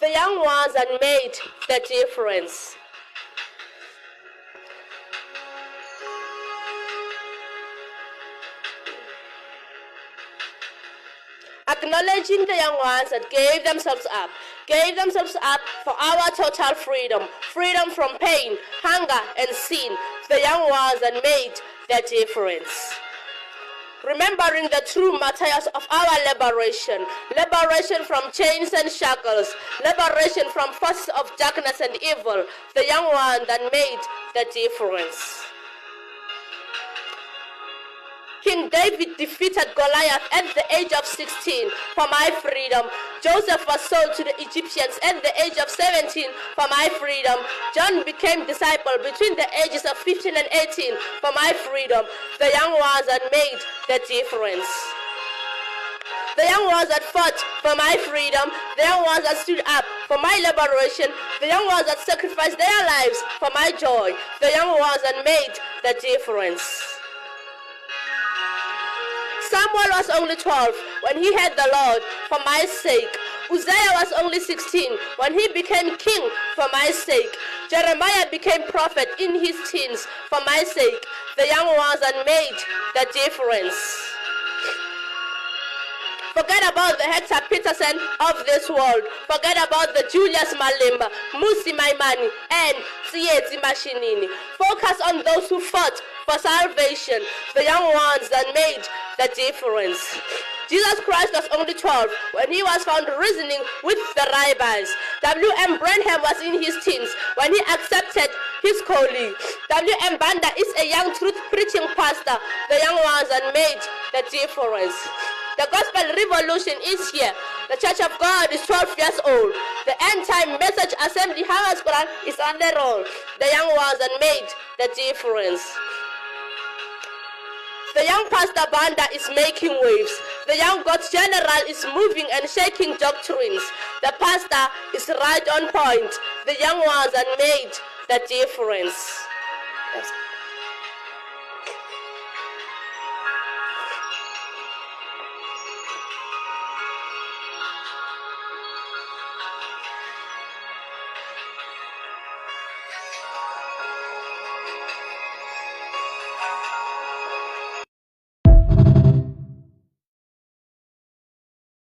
the young ones that made the difference. Acknowledging the young ones that gave themselves up for our total freedom, freedom from pain, hunger, and sin, the young ones that made the difference. Remembering the true martyrs of our liberation, liberation from chains and shackles, liberation from forces of darkness and evil, the young one that made the difference. King David defeated Goliath at the age of 16 for my freedom. Joseph was sold to the Egyptians at the age of 17 for my freedom. John became disciple between the ages of 15 and 18 for my freedom. The young ones that made the difference. The young ones that fought for my freedom, the young ones that stood up for my liberation, the young ones that sacrificed their lives for my joy, the young ones that made the difference. Samuel was only 12 when he had the Lord for my sake. Uzziah was only 16 when he became king for my sake. Jeremiah became prophet in his teens for my sake. The young ones that made the difference. Forget about the Hector Peterson of this world. Forget about the Julius Malimba, Musi Maimani, and Tsietsi Mashinini. Focus on those who fought for salvation, the young ones that made the difference. Jesus Christ was only 12 when he was found reasoning with the rabbis. W.M. Branham was in his teens when he accepted his calling. W.M. Banda is a young truth-preaching pastor, the young ones that made the difference. The gospel revolution is here. The Church of God is 12 years old. The end-time message assembly Harvard's Quran is on the roll. The young ones that made the difference. The young pastor Banda is making waves. The young God's general is moving and shaking doctrines. The pastor is right on point. The young ones that made the difference. Yes.